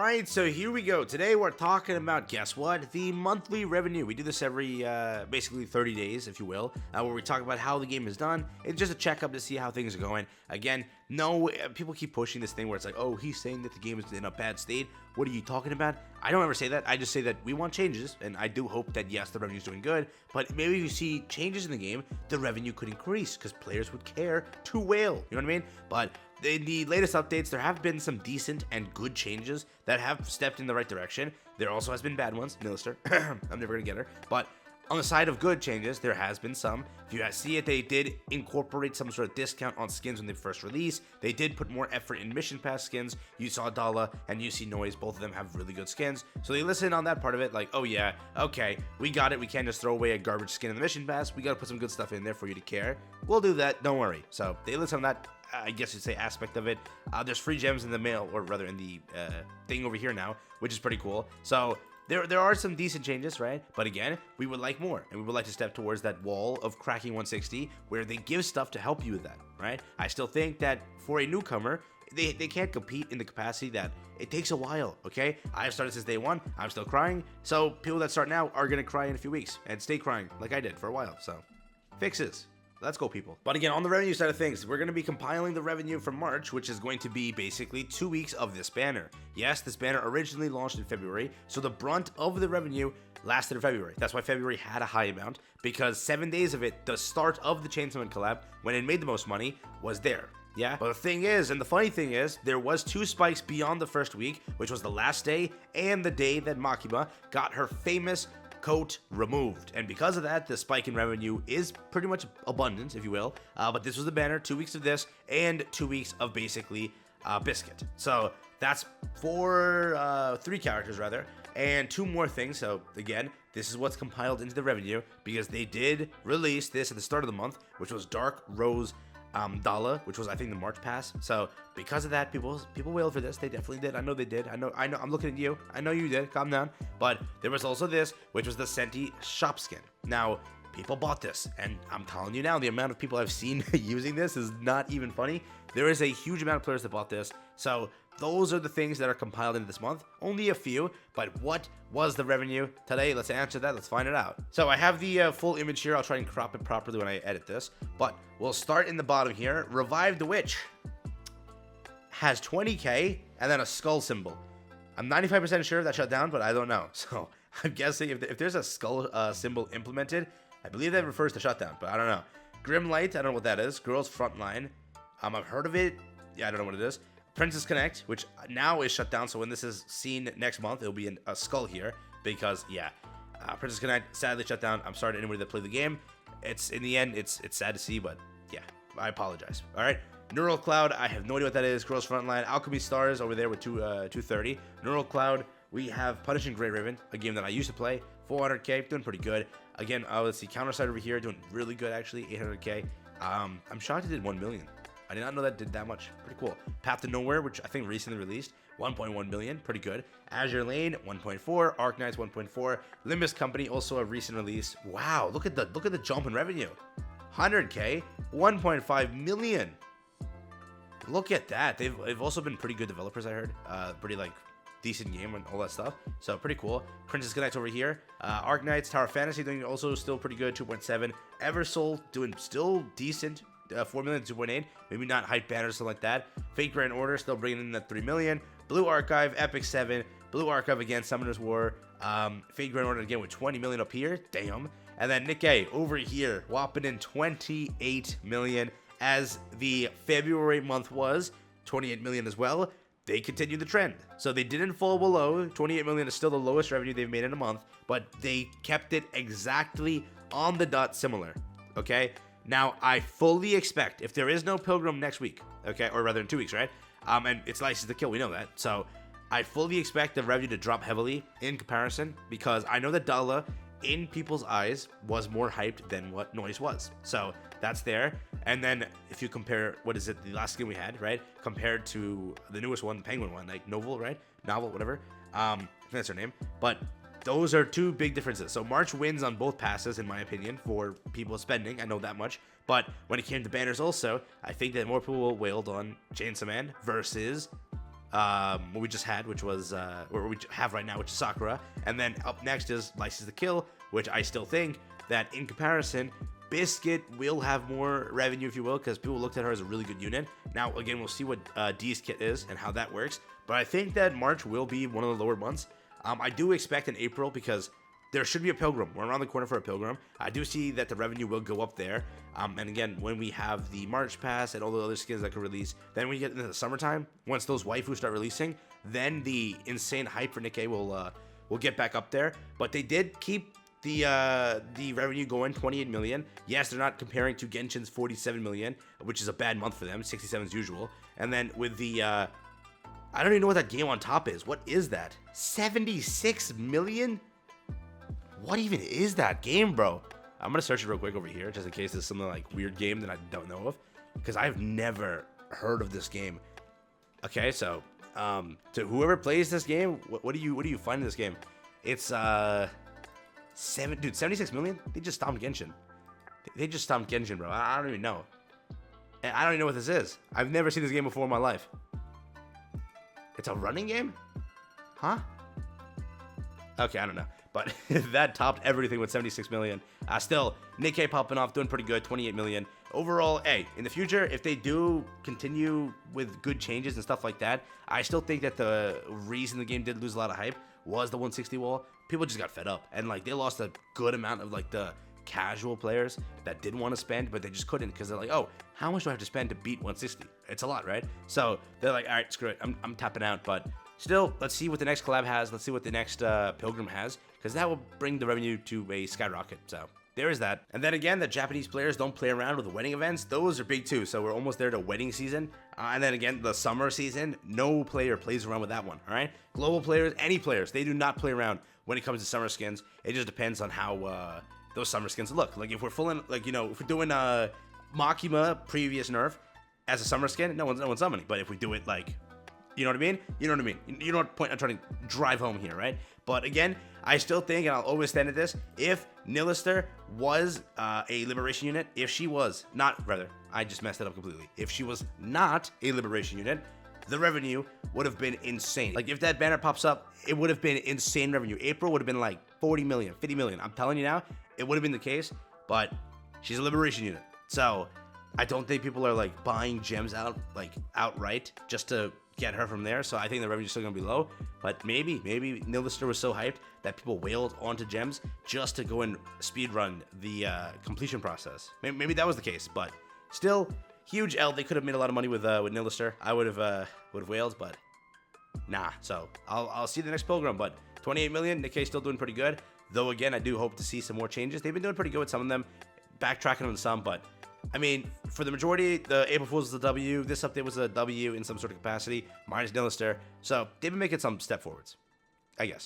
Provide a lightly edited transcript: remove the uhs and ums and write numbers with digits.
Alright, so here we go. Today we're talking about, guess what? The monthly revenue. We do this every, basically 30 days, if you will, where we talk about how the game is done. It's just a checkup to see how things are going. Again, no, people keep pushing this thing where it's like, oh, he's saying that the game is in a bad state. What are you talking about? I don't ever say that. I just say that we want changes, and I do hope that, yes, the revenue's doing good, but maybe if you see changes in the game, the revenue could increase, because players would care to whale. You know what I mean? But in the latest updates, there have been some decent and good changes that have stepped in the right direction. There also has been bad ones. Millister, I'm never going to get her. But on the side of good changes, there has been some. If you see it, they did incorporate some sort of discount on skins when they first released. They did put more effort in Mission Pass skins. You saw Dala and you see Noise. Both of them have really good skins. So they listened on that part of it like, oh yeah, okay, we got it. We can't just throw away a garbage skin in the Mission Pass. We got to put some good stuff in there for you to care. We'll do that. Don't worry. So they listen on that, I guess you'd say, aspect of it. There's free gems in the mail, or rather in the thing over here now, which is pretty cool. So there are some decent changes, right? But again, we would like more, and we would like to step towards that wall of cracking 160, where they give stuff to help you with that, right? I still think that for a newcomer, they can't compete in the capacity that it takes a while, okay? I've started since day one. I'm still crying. So people that start now are going to cry in a few weeks and stay crying like I did for a while. So fixes. Let's go, people. But again, on the revenue side of things, we're going to be compiling the revenue from March, which is going to be basically 2 weeks of this banner. Yes, this banner originally launched in February, so the brunt of the revenue lasted in February. That's why February had a high amount, because 7 days of it, the start of the Chainsaw Man collab, when it made the most money, was there. Yeah, but the thing is, and the funny thing is, there was 2 spikes beyond the first week, which was the last day and the day that Makima got her famous coat removed, and because of that, the spike in revenue is pretty much abundant, if you will. But this was the banner, 2 weeks of this and 2 weeks of basically Biscuit. So that's for 3 characters rather, and 2 more things. So again, this is what's compiled into the revenue, because they did release this at the start of the month, which was Dark Rose Dala, which was, I think, the March pass. So because of that, people wailed for this. They definitely did. I know they did. I know. I'm looking at you. I know you did. Calm down. But there was also this, which was the Senti shop skin. Now, people bought this, and I'm telling you now, the amount of people I've seen using this is not even funny. There is a huge amount of players that bought this. So those are the things that are compiled into this month. Only a few, but what was the revenue today? Let's answer that. Let's find it out. So I have the full image here. I'll try and crop it properly when I edit this, but we'll start in the bottom here. Revive the Witch has 20k and then a skull symbol. I'm 95% sure that shut down, but I don't know. So I'm guessing if there's a skull symbol implemented, I believe that refers to shutdown, but I don't know. Grim Light, I don't know what that is. Girls Frontline, I've heard of it. Yeah, I don't know what it is. Princess Connect, which now is shut down, so when this is seen next month, it'll be a skull here, because, yeah, Princess Connect sadly shut down. I'm sorry to anybody that played the game. It's, in the end, it's sad to see, but, yeah, I apologize. All right, Neural Cloud, I have no idea what that is. Girls Frontline, Alchemy Stars over there with 230. Neural Cloud, we have Punishing Grey Raven, a game that I used to play, 400k, doing pretty good. Again, let's see, Counterside over here, doing really good, actually, 800k. I'm shocked it did 1 million. I did not know that did that much. Pretty cool. Path to Nowhere, which I think recently released, 1.1 million. Pretty good. Azure Lane, 1.4. Arc Knights, 1.4. Limbus Company, also a recent release. Wow, look at the jump in revenue. 100k, 1.5 million. Look at that. They've also been pretty good developers, I heard. Pretty like decent game and all that stuff. So pretty cool. Princess Connect over here. Arc Knights, Tower Fantasy doing also still pretty good, 2.7. Eversoul doing still decent. 4 million, 2.8, maybe not hype banners, something like that. Fate Grand Order still bringing in that 3 million. Blue Archive, Epic 7. Blue Archive again, Summoner's War. Fate Grand Order again with 20 million up here. Damn. And then Nikke over here, whopping in 28 million, as the February month was 28 million as well. They continued the trend, so they didn't fall below. 28 million is still the lowest revenue they've made in a month, but they kept it exactly on the dot similar. Okay. Now, I fully expect, if there is no Pilgrim next week, okay, or rather in 2 weeks, right? And it's License to Kill, we know that. So, I fully expect the revenue to drop heavily in comparison, because I know that Dala, in people's eyes, was more hyped than what Noise was. So, that's there. And then, if you compare, what is it, the last game we had, right? Compared to the newest one, the Penguin one, like Novel, right? Novel, whatever. I think that's her name. But those are 2 big differences. So March wins on both passes, in my opinion, for people spending. I know that much. But when it came to banners also, I think that more people wailed on Chainsaw Man versus what we just had, which was what we have right now, which is Sakura, and then up next is License to Kill, which I still think that in comparison, Biscuit will have more revenue, if you will, because people looked at her as a really good unit. Now, again, we'll see what D's kit is and how that works, but I think that March will be one of the lower months. I do expect in April, because there should be a Pilgrim. We're around the corner for a Pilgrim. I do see that the revenue will go up there. And again, when we have the March Pass and all the other skins that could release, then when we get into the summertime, once those waifus start releasing, then the insane hype for Nikke will get back up there. But they did keep the revenue going, 28 million. Yes, they're not comparing to Genshin's 47 million, which is a bad month for them, 67 as usual. And then with the I don't even know what that game on top is. What is that? 76 million? What even is that game, bro? I'm gonna search it real quick over here, just in case there's some like weird game that I don't know of, because I've never heard of this game. Okay, so to whoever plays this game, what do you find in this game? It's 76 million. They just stomped Genshin. They just stomped Genshin, bro. I don't even know. And I don't even know what this is. I've never seen this game before in my life. It's a running game? Huh? Okay, I don't know. But that topped everything with 76 million. Still, Nikke popping off, doing pretty good, 28 million. Overall, hey, in the future, if they do continue with good changes and stuff like that, I still think that the reason the game did lose a lot of hype was the 160 wall. People just got fed up. And, like, they lost a good amount of, like, the casual players that did want to spend, but they just couldn't, because they're like, oh, how much do I have to spend to beat 160? It's a lot, right? So they're like, all right, screw it. I'm tapping out, but still, let's see what the next collab has. Let's see what the next Pilgrim has, because that will bring the revenue to a skyrocket. So there is that. And then again, the Japanese players don't play around with the wedding events. Those are big too. So we're almost there to wedding season. And then again, the summer season, no player plays around with that one. All right. Global players, any players, they do not play around when it comes to summer skins. It just depends on how those summer skins look. Like if we're full in, like, you know, if we're doing Makima previous nerf as a summer skin, no one's summoning. But if we do it like, you know what I mean? You know what I mean? You know what point I'm trying to drive home here, right? But again, I still think, and I'll always stand at this, if Nilister was a liberation unit, if she was not, rather, I just messed it up completely. If she was not a liberation unit, the revenue would have been insane. Like if that banner pops up, it would have been insane revenue. April would have been like 40 million, 50 million. I'm telling you now, it would have been the case, but she's a liberation unit. So I don't think people are like buying gems out, like outright, just to get her from there. So I think the revenue is still gonna be low, but maybe Nilister was so hyped that people wailed onto gems just to go and speed run the completion process. Maybe that was the case, but still huge L. They could have made a lot of money with Nilister. I would have wailed, but nah. So I'll see the next Pilgrim. But 28 million, Nikke still doing pretty good. Though again, I do hope to see some more changes. They've been doing pretty good with some of them, backtracking on some, but I mean, for the majority, the April Fool's was a W. This update was a W in some sort of capacity, minus Nilister. So they've been making some step forwards, I guess.